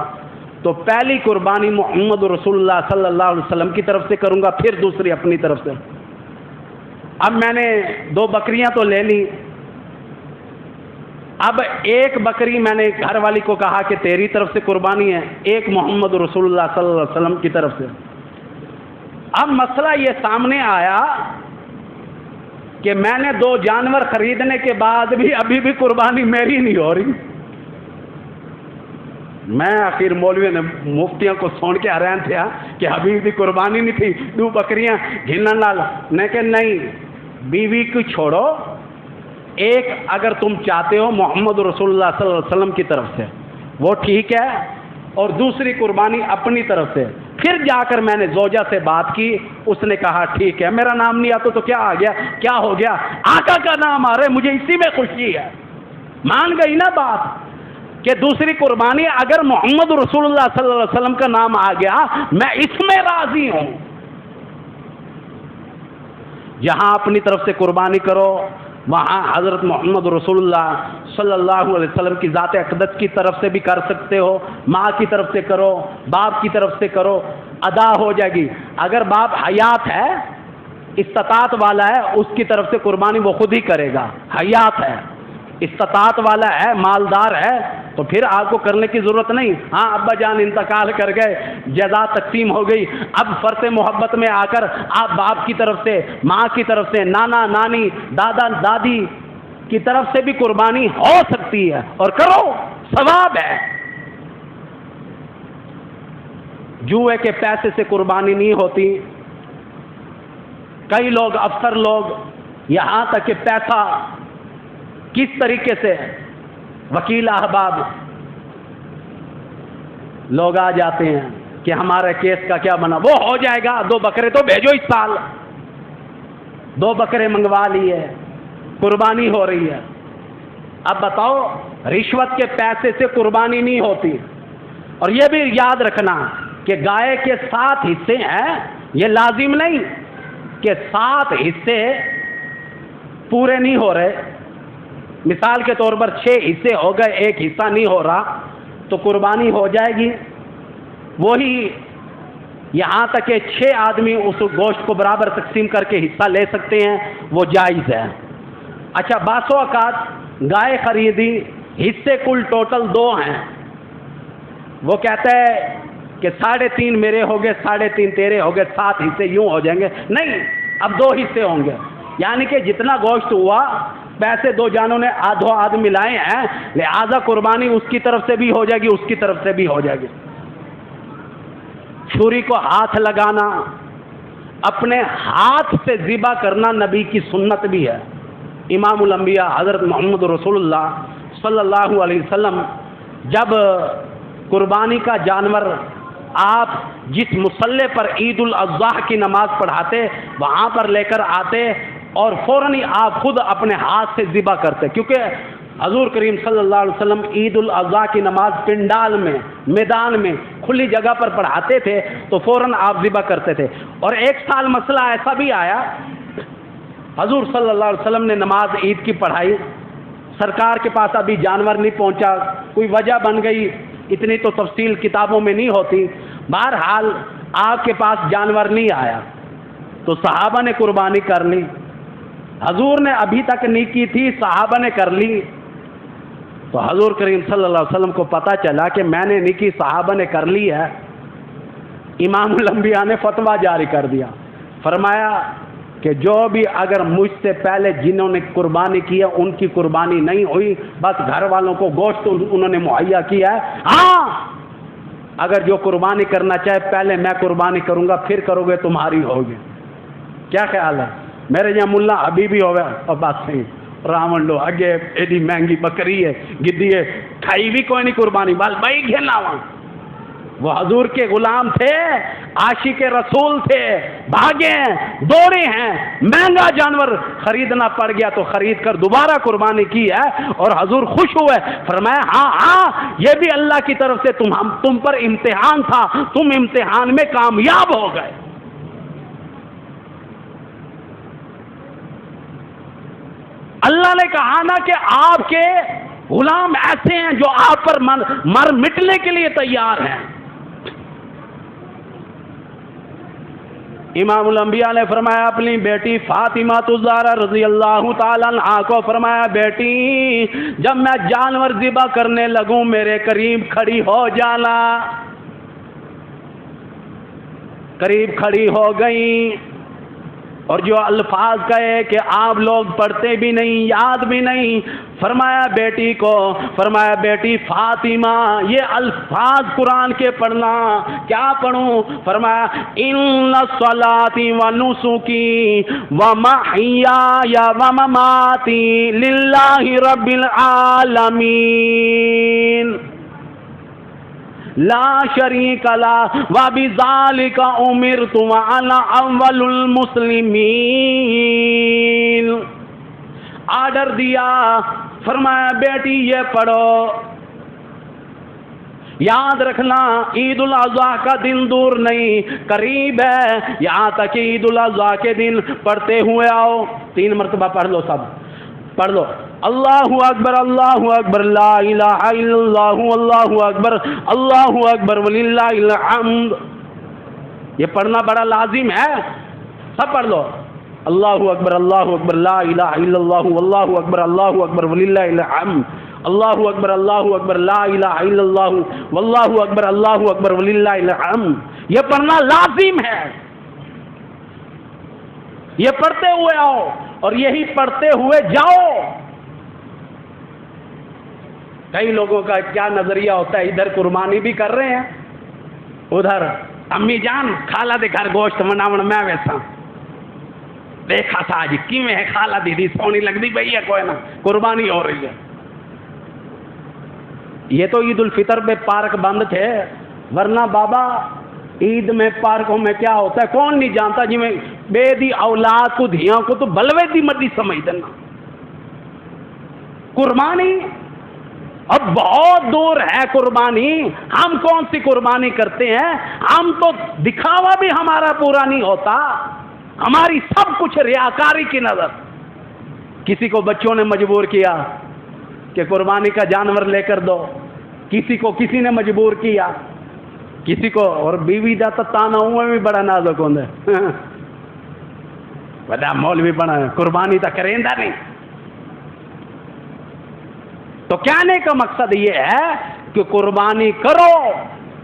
تو پہلی قربانی محمد رسول اللہ صلی اللہ علیہ وسلم کی طرف سے کروں گا، پھر دوسری اپنی طرف سے۔ اب میں نے 2 بکریاں تو لے لی، اب ایک بکری میں نے گھر والی کو کہا کہ تیری طرف سے قربانی ہے، ایک محمد رسول اللہ صلی اللہ علیہ وسلم کی طرف سے۔ اب مسئلہ یہ سامنے آیا کہ میں نے 2 جانور خریدنے کے بعد بھی ابھی بھی قربانی میری نہیں ہو رہی۔ میں آخر مولوی نے مفتیوں کو سن کے حیران تھا کہ ابھی بھی قربانی نہیں تھی، 2 بکریاں گھنن لال نے کہ نہیں، بیوی کو چھوڑو، ایک اگر تم چاہتے ہو محمد رسول اللہ صلی اللہ علیہ وسلم کی طرف سے وہ ٹھیک ہے، اور دوسری قربانی اپنی طرف سے۔ پھر جا کر میں نے زوجہ سے بات کی، اس نے کہا ٹھیک ہے، میرا نام نہیں آتا تو کیا آ گیا، کیا ہو گیا، آقا کا نام آ رہا ہے، مجھے اسی میں خوشی ہے۔ مان گئی نا بات کہ دوسری قربانی اگر محمد رسول اللہ صلی اللہ علیہ وسلم کا نام آ گیا میں اس میں راضی ہوں۔ جہاں اپنی طرف سے قربانی کرو وہاں حضرت محمد رسول اللہ صلی اللہ علیہ وسلم کی ذات اقدس کی طرف سے بھی کر سکتے ہو، ماں کی طرف سے کرو، باپ کی طرف سے کرو، ادا ہو جائے گی۔ اگر باپ حیات ہے، استطاعت والا ہے، اس کی طرف سے قربانی وہ خود ہی کرے گا، حیات ہے، استطاعت والا ہے، مالدار ہے، تو پھر آپ کو کرنے کی ضرورت نہیں۔ ہاں ابا جان انتقال کر گئے، جزا تقسیم ہو گئی، اب فرط محبت میں آ کر آپ باپ کی طرف سے، ماں کی طرف سے، نانا نانی، دادا دادی کی طرف سے بھی قربانی ہو سکتی ہے، اور کرو، ثواب ہے۔ جوئے کے پیسے سے قربانی نہیں ہوتی۔ کئی لوگ، افسر لوگ، یہاں تک کہ پیسہ کس طریقے سے، وکیل احباب لوگ آ جاتے ہیں کہ ہمارے کیس کا کیا بنا، وہ ہو جائے گا، 2 بکرے تو بھیجو اس سال، 2 بکرے منگوا لیے، قربانی ہو رہی ہے۔ اب بتاؤ، رشوت کے پیسے سے قربانی نہیں ہوتی۔ اور یہ بھی یاد رکھنا کہ گائے کے 7 حصے ہیں، یہ لازم نہیں کہ 7 حصے پورے نہیں ہو رہے۔ مثال کے طور پر 6 حصے ہو گئے، 1 حصہ نہیں ہو رہا تو قربانی ہو جائے گی۔ وہی یہاں تک کہ 6 آدمی اس گوشت کو برابر تقسیم کر کے حصہ لے سکتے ہیں، وہ جائز ہے۔ اچھا، بعض اوقات گائے خریدی، حصے کل ٹوٹل 2 ہیں، وہ کہتا ہے کہ 3.5 میرے ہو گئے، 3.5 تیرے ہو گئے، 7 حصے یوں ہو جائیں گے۔ نہیں، اب 2 حصے ہوں گے، یعنی کہ جتنا گوشت ہوا پیسے 2 جانوں نے آدھو آدھ ملائے ہیں، لہذا قربانی اس کی طرف سے بھی ہو جائے گی، اس کی طرف سے بھی ہو جائے گی۔ چھری کو ہاتھ لگانا، اپنے ہاتھ سے ذبح کرنا نبی کی سنت بھی ہے۔ امام الانبیاء حضرت محمد رسول اللہ صلی اللہ علیہ وسلم جب قربانی کا جانور آپ جس مصلی پر عید الاضحیٰ کی نماز پڑھاتے وہاں پر لے کر آتے اور فوراً ہی آپ خود اپنے ہاتھ سے ذبح کرتے، کیونکہ حضور کریم صلی اللہ علیہ وسلم عید الاضحیٰ کی نماز پنڈال میں، میدان میں، کھلی جگہ پر پڑھاتے تھے تو فوراً آپ ذبح کرتے تھے۔ اور ایک سال مسئلہ ایسا بھی آیا، حضور صلی اللہ علیہ وسلم نے نماز عید کی پڑھائی، سرکار کے پاس ابھی جانور نہیں پہنچا، کوئی وجہ بن گئی، اتنی تو تفصیل کتابوں میں نہیں ہوتی، بہرحال آپ کے پاس جانور نہیں آیا تو صحابہ نے قربانی کر لی۔ حضور نے ابھی تک نہیں کی تھی، صحابہ نے کر لی، تو حضور کریم صلی اللہ علیہ وسلم کو پتہ چلا کہ میں نے نہیں کی، صحابہ نے کر لی ہے۔ امام الانبیاء نے فتویٰ جاری کر دیا، فرمایا کہ جو بھی اگر مجھ سے پہلے جنہوں نے قربانی کی ہے ان کی قربانی نہیں ہوئی، بس گھر والوں کو گوشت انہوں نے مہیا کیا ہے، ہاں اگر جو قربانی کرنا چاہے پہلے میں قربانی کروں گا پھر کرو گے تمہاری ہوگی۔ کیا خیال ہے؟ میرے یہاں ملا ابھی بھی ہوگا اور بات صحیح، راون لو اگے ایڈی مہنگی بکری ہے، گدی ہے، کھائی بھی کوئی نہیں قربانی، بال بھائی گھیلا وہاں۔ وہ حضور کے غلام تھے، عاشق رسول تھے، بھاگے ہیں، دوڑے ہیں، مہنگا جانور خریدنا پڑ گیا تو خرید کر دوبارہ قربانی کی ہے، اور حضور خوش ہوئے، فرمایا ہاں ہاں یہ بھی اللہ کی طرف سے تم پر امتحان تھا، تم امتحان میں کامیاب ہو گئے۔ اللہ اللہ نے کہا نا کہ آپ کے غلام ایسے ہیں جو آپ پر مر مٹنے کے لیے تیار ہیں. امام الانبیاء نے فرمایا اپنی بیٹی فاطمہ الزہرا رضی اللہ تعالیٰ عنہا کو فرمایا بیٹی جب میں جانور ذبح کرنے لگوں میرے قریب کھڑی ہو جانا. قریب کھڑی ہو گئی اور جو الفاظ کہے کہ آپ لوگ پڑھتے بھی نہیں یاد بھی نہیں, فرمایا بیٹی کو, فرمایا بیٹی فاطمہ یہ الفاظ قرآن کے پڑھنا. کیا پڑھوں؟ فرمایا ان صلاتی و نسکی و محیای و مماتی للہ رب العالمین لا شریک لا وبذالک امرت وانا اول المسلمین. آرڈر دیا, فرمایا بیٹی یہ پڑھو. یاد رکھنا عید الاضحیٰ کا دن دور نہیں قریب ہے, یہاں تک عید الاضحیٰ کے دن پڑھتے ہوئے آؤ. 3 مرتبہ پڑھ لو, سب پڑھ لو. اللہ اکبر لا الہ الا اللہ اللہ اکبر وللہ الحمد. یہ پڑھنا بڑا لازم ہے, سب پڑھ لو. اللہ اکبر لا الہ الا اللہ اللہ اکبر وللہ الحمد. اللہ اکبر لا الہ الا اللہ اللہ اکبر وللہ الحمد. یہ پڑھنا لازم ہے. یہ پڑھتے ہوئے آؤ اور یہی پڑھتے ہوئے جاؤ. کئی لوگوں کا کیا نظریہ ہوتا ہے, ادھر قربانی بھی کر رہے ہیں, ادھر امی جان خالہ دے گھر گوشت مناون میں ویسا دیکھا تھا آج کیویں ہے خالہ دیدی سونی لگتی پئی ہے, کوئی نہ قربانی ہو رہی ہے. یہ تو عید الفطر میں پارک بند تھے, ورنہ بابا عید میں پارکوں میں کیا ہوتا ہے کون نہیں جانتا. جی میں بے دی اولاد کو دھیاں کو تو بلوے دی مڈی سمجھ دینا. قربانی اب بہت دور ہے قربانی. ہم کون سی قربانی کرتے ہیں, ہم تو دکھاوا بھی ہمارا پورا نہیں ہوتا, ہماری سب کچھ ریاکاری کی نظر. کسی کو بچوں نے مجبور کیا کہ قربانی کا جانور لے کر دو, کسی نے مجبور کیا, کسی کو اور بیوی جاتا تانا ہوا بھی بڑا نازک ہوتا ہے بڑا مولوی بنا ہے قربانی تا کریں دا نہیں. تو کہنے کا مقصد یہ ہے کہ قربانی کرو,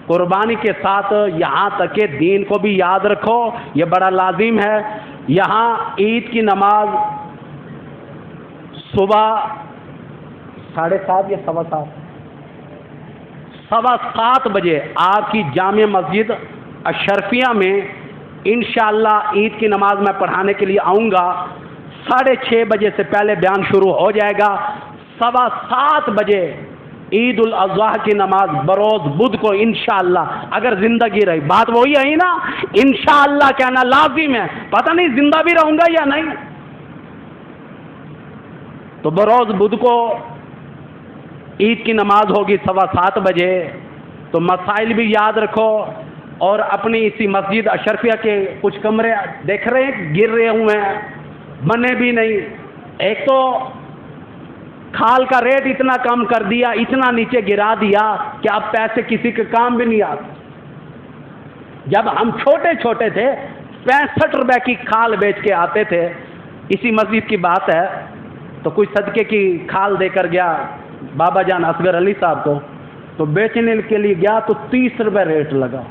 قربانی کے ساتھ یہاں تک کہ دین کو بھی یاد رکھو, یہ بڑا لازم ہے. یہاں عید کی نماز صبح 7:30 یا 7:15 بجے آپ کی جامع مسجد اشرفیہ میں انشاءاللہ عید کی نماز میں پڑھانے کے لیے آؤں گا. 6:30 بجے سے پہلے بیان شروع ہو جائے گا. 7:15 بجے عید الاضحیٰ کی نماز بروز بدھ کو انشاءاللہ اگر زندگی رہی, بات وہی ہے نا, انشاءاللہ کہنا لازم ہے, پتہ نہیں زندہ بھی رہوں گا یا نہیں. تو بروز بدھ کو عید کی نماز ہوگی 7:15 بجے. تو مسائل بھی یاد رکھو, اور اپنی اسی مسجد اشرفیہ کے کچھ کمرے دیکھ رہے ہیں گر رہے ہوئے ہیں, بنے بھی نہیں. ایک تو کھال کا ریٹ اتنا کم کر دیا, اتنا نیچے گرا دیا کہ اب پیسے کسی کے کام بھی نہیں آتے. جب ہم چھوٹے چھوٹے تھے 65 روپے کی کھال بیچ کے آتے تھے. اسی مسجد کی بات ہے, تو کچھ صدقے کی کھال دے کر گیا بابا جان اصغر علی صاحب کو, تو بیچنے کے لیے گیا تو 30 روپے ریٹ لگا.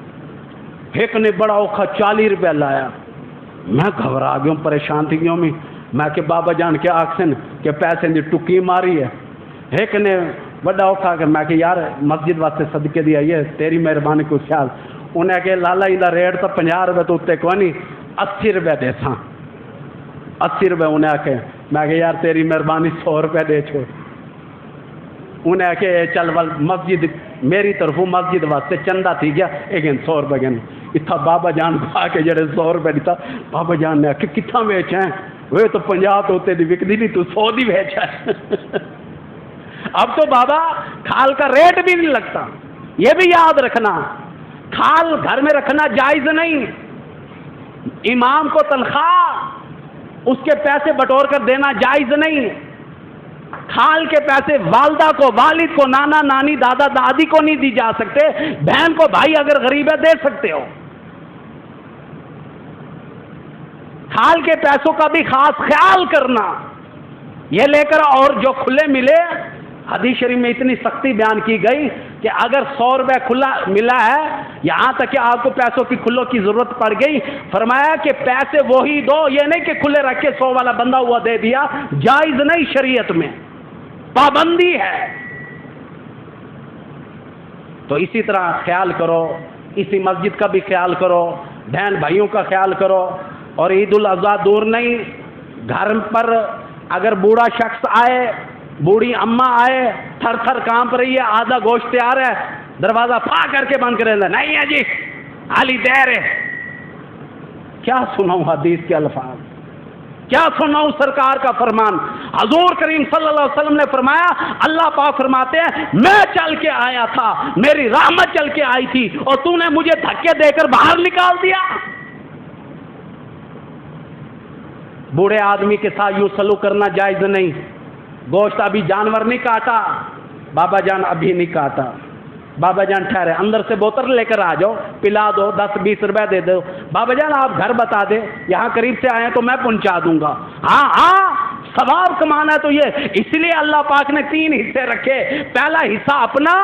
ایک نے بڑا اوکھا 40 روپے لایا. میں گھبرا گیا ہوں, پریشان تھی گیا میں کہ بابا جان کے آکسن کہ پیسے دی ٹکی ماری ہے. ایک نے بڑا اوکھا کہ میں کہ یار مسجد واسطے صدقے دیا, یہ تیری مہربانی کو خیال. انہیں کہ لالا یہ ریٹ تو 50 روپے تو اتنے کوئی نہیں, 80 روپے دے ساں. 80 روپے انہیں آکے میں کہ یار تیری مہربانی 100 روپے دے چھوڑ. انہیں کہ چل ول مسجد میری طرفوں مسجد واسطے چندہ تھی گیا ایک 100 روپے گن. اتنا بابا جان کو آ کے جڑے 100 روپے دیتا, بابا جان نے آکے کتنا بیچا ہے, وہ تو 50 تو ہوتے دی وکدی نہیں, تو 100 دی بیچا ہے. اب تو بابا کھال کا ریٹ بھی نہیں لگتا. یہ بھی یاد رکھنا, کھال گھر میں رکھنا جائز نہیں. امام کو تنخواہ اس کے پیسے بٹور کر دینا جائز نہیں. حال کے پیسے والدہ کو، والد کو، نانا نانی، دادا دادی کو نہیں دی جا سکتے، بہن کو بھائی اگر غریب ہے دے سکتے ہو۔ حال کے پیسوں کا بھی خاص خیال کرنا، یہ لے کر، اور جو کھلے ملے، حدیث شریف میں اتنی سختی بیان کی گئی کہ اگر 100 روپے کھلا ملا ہے، یہاں تک کہ آپ کو پیسوں کی کھلوں کی ضرورت پڑ گئی، فرمایا کہ پیسے وہی دو، یہ نہیں کہ کھلے رکھ کے 100 والا بندہ ہوا دے دیا، جائز نہیں، شریعت میں پابندی ہے۔ تو اسی طرح خیال کرو، اسی مسجد کا بھی خیال کرو، بہن بھائیوں کا خیال کرو، اور عید الاضحیٰ دور نہیں، گھر پر اگر بوڑھا شخص آئے، بوڑھی اماں آئے، تھر تھر کانپ رہی ہے، آدھا گوشت تیار ہے، دروازہ پھا کر کے بند کرے، نہیں ہے جی حالی دیر ہے۔ کیا سناؤں حدیث کے الفاظ، کیا سناؤں سرکار کا فرمان۔ حضور کریم صلی اللہ علیہ وسلم نے فرمایا، اللہ پاک فرماتے ہیں میں چل کے آیا تھا، میری رحمت چل کے آئی تھی، اور تو نے مجھے دھکے دے کر باہر نکال دیا۔ بوڑھے آدمی کے ساتھ یوں سلوک کرنا جائز نہیں۔ گوشت ابھی جانور نہیں کاٹا، بابا جان ابھی نہیں کاٹا، بابا جان ٹھہرے، اندر سے بوتل لے کر آ جاؤ، پلا دو، 10-20 روپے دے دو، بابا جان آپ گھر بتا دے، یہاں قریب سے آئے ہیں تو میں پہنچا دوں گا۔ ہاں ثواب کمانا ہے تو یہ، اس لیے اللہ پاک نے 3 حصے رکھے، پہلا حصہ اپنا،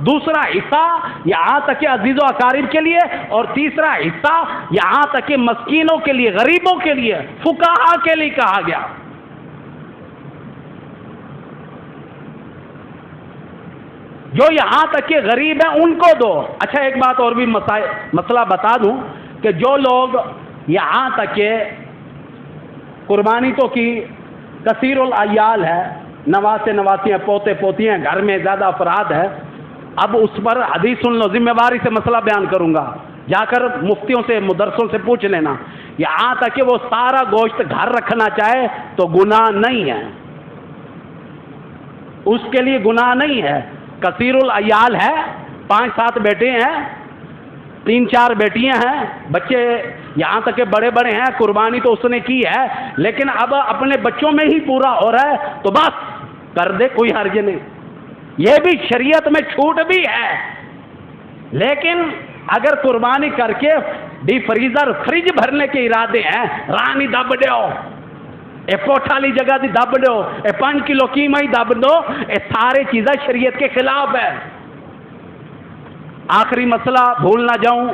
دوسرا حصہ یہاں تک کہ عزیز و اقارب کے لیے، اور تیسرا حصہ یہاں تک کہ مسکینوں کے لیے، غریبوں کے لیے، فقہا کے لیے کہا گیا۔ جو یہاں تک کہ غریب ہیں ان کو دو۔ اچھا ایک بات اور بھی مسئلہ بتا دوں کہ جو لوگ یہاں تک کہ قربانی تو کی، کثیر العیال ہے، نواسے نواسیاں، پوتے پوتیاں، گھر میں زیادہ افراد ہے، اب اس پر حدیث سن لو، ذمہ داری سے مسئلہ بیان کروں گا، جا کر مفتیوں سے، مدرسوں سے پوچھ لینا، یہاں تک کہ وہ سارا گوشت گھر رکھنا چاہے تو گناہ نہیں ہے، اس کے لیے گناہ نہیں ہے۔ کثیر العیال ہے، 5-7 بیٹے ہیں، 3-4 بیٹیاں ہیں، بچے یہاں تک کہ بڑے بڑے ہیں، قربانی تو اس نے کی ہے، لیکن اب اپنے بچوں میں ہی پورا ہو رہا ہے تو بس کر دے، کوئی حرج نہیں، یہ بھی شریعت میں چھوٹ بھی ہے۔ لیکن اگر قربانی کر کے ڈی فریزر، فریج بھرنے کے ارادے ہیں، رانی دب دیو، اے پوٹھالی جگہ دی دب دو، اے 5 کلو قیمہ ہی دب دو، اے سارے چیزیں شریعت کے خلاف ہے۔ آخری مسئلہ بھول نہ جاؤں،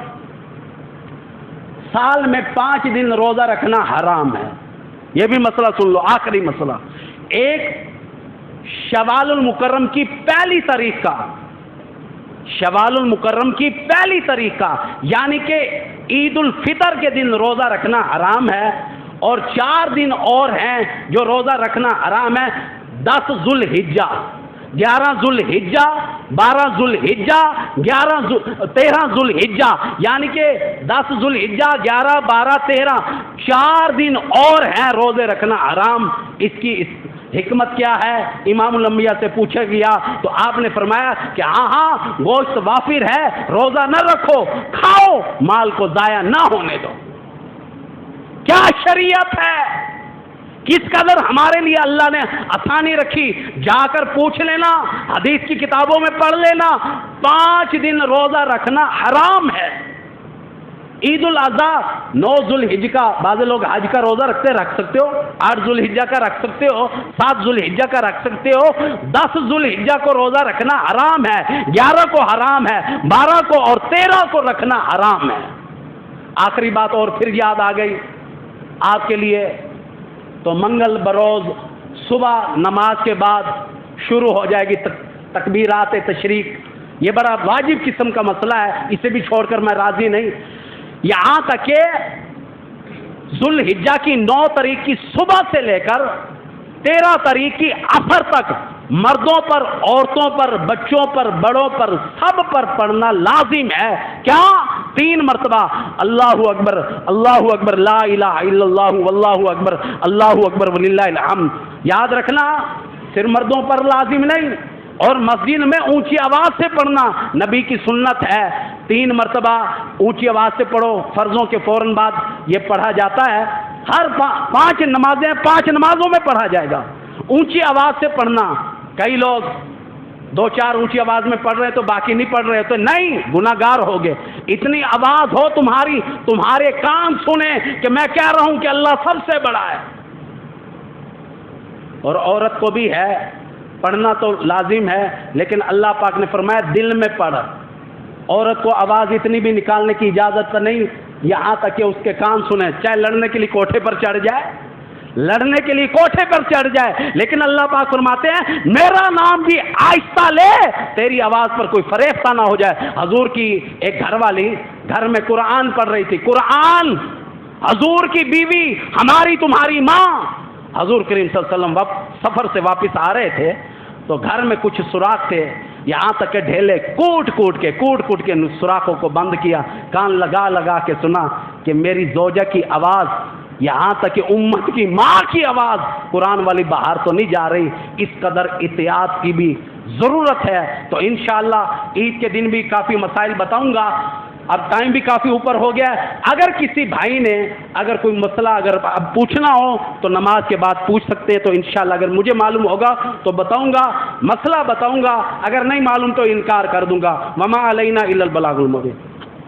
سال میں 5 دن روزہ رکھنا حرام ہے، یہ بھی مسئلہ سن لو، آخری مسئلہ۔ ایک شوال المکرم کی پہلی تاریخ کا، شوال المکرم کی پہلی تاریخ کا، یعنی کہ عید الفطر کے دن روزہ رکھنا حرام ہے، اور 4 دن اور ہیں جو روزہ رکھنا حرام ہے، 10 ذوالحجہ، 11 ذوالحجہ، 12 ذوالحجہ، 13 ذوالحجہ، یعنی کہ 10 ذوالحجہ، 11، 12، 13، 4 دن اور ہیں روزے رکھنا حرام۔ اس کی حکمت کیا ہے؟ امام الانبیاء سے پوچھا گیا تو آپ نے فرمایا کہ ہاں گوشت وافر ہے، روزہ نہ رکھو، کھاؤ، مال کو ضائع نہ ہونے دو۔ کیا شریعت ہے، کس قدر ہمارے لیے اللہ نے آسانی رکھی، جا کر پوچھ لینا، حدیث کی کتابوں میں پڑھ لینا، 5 دن روزہ رکھنا حرام ہے۔ عید الاضحیٰ 9 ذوالحجہ کا، بعض لوگ حج کا روزہ رکھ سکتے ہو، 8 ذوالحجہ کا رکھ سکتے ہو، 7 ذوالحجہ کا رکھ سکتے ہو، 10 ذوالحجہ کو روزہ رکھنا حرام ہے، 11 کو حرام ہے، 12 کو اور 13 کو رکھنا حرام ہے۔ آخری بات اور پھر یاد آ گئی آپ کے لیے، تو منگل بروز صبح نماز کے بعد شروع ہو جائے گی تکبیرات تشریق، یہ بڑا واجب قسم کا مسئلہ ہے، اسے بھی چھوڑ کر میں راضی نہیں۔ یہاں تک کہ ذوالحجہ کی 9 تاریخ کی صبح سے لے کر 13 تاریخ کی عصر تک مردوں پر، عورتوں پر، بچوں پر، بڑوں پر، سب پر پڑھنا لازم ہے۔ کیا؟ 3 مرتبہ اللہ اکبر، اللہ اکبر، لا الہ الا اللہ، واللہ اکبر، اللہ اکبر وللہ الحمد۔ یاد رکھنا صرف مردوں پر لازم نہیں، اور مسجد میں اونچی آواز سے پڑھنا نبی کی سنت ہے، 3 مرتبہ اونچی آواز سے پڑھو، فرضوں کے فوراً بعد یہ پڑھا جاتا ہے، ہر 5 نمازیں 5 نمازوں میں پڑھا جائے گا، اونچی آواز سے پڑھنا۔ کئی لوگ دو چار اونچی آواز میں پڑھ رہے تو باقی نہیں پڑھ رہے تو نہیں، گناہگار ہو گئے. اتنی آواز ہو تمہاری، تمہارے کان سنیں کہ میں کہہ رہا ہوں کہ اللہ سب سے بڑا ہے. اور عورت کو بھی ہے پڑھنا تو لازم ہے، لیکن اللہ پاک نے فرمایا دل میں پڑھ. عورت کو آواز اتنی بھی نکالنے کی اجازت نہیں، یہاں تک کہ اس کے کان سنیں، چاہے لڑنے کے لیے کوٹھے پر چڑھ جائے، لڑنے کے لیے کوٹھے پر چڑھ جائے، لیکن اللہ پاک فرماتے ہیں میرا نام بھی آہستہ لے، تیری آواز پر کوئی فریفتہ نہ ہو جائے. حضور کی ایک گھر والی گھر میں قرآن پڑھ رہی تھی، قرآن، حضور کی بیوی، ہماری تمہاری ماں. حضور کریم صلی اللہ علیہ وسلم سفر سے واپس آ رہے تھے تو گھر میں کچھ سوراخ تھے، یہاں تک کہ ڈھیلے کوٹ کوٹ کے سوراخوں کو بند کیا، کان لگا لگا کے سنا کہ میری زوجہ کی آواز، یہاں تک کہ امت کی ماں کی آواز قرآن والی باہر تو نہیں جا رہی. اس قدر احتیاط کی بھی ضرورت ہے. تو انشاءاللہ عید کے دن بھی کافی مسائل بتاؤں گا. اب ٹائم بھی کافی اوپر ہو گیا ہے. اگر کسی بھائی نے اگر کوئی مسئلہ اگر اب پوچھنا ہو تو نماز کے بعد پوچھ سکتے ہیں. تو انشاءاللہ اگر مجھے معلوم ہوگا تو بتاؤں گا، مسئلہ بتاؤں گا، اگر نہیں معلوم تو انکار کر دوں گا. وما علینا الا البلاغ المبین.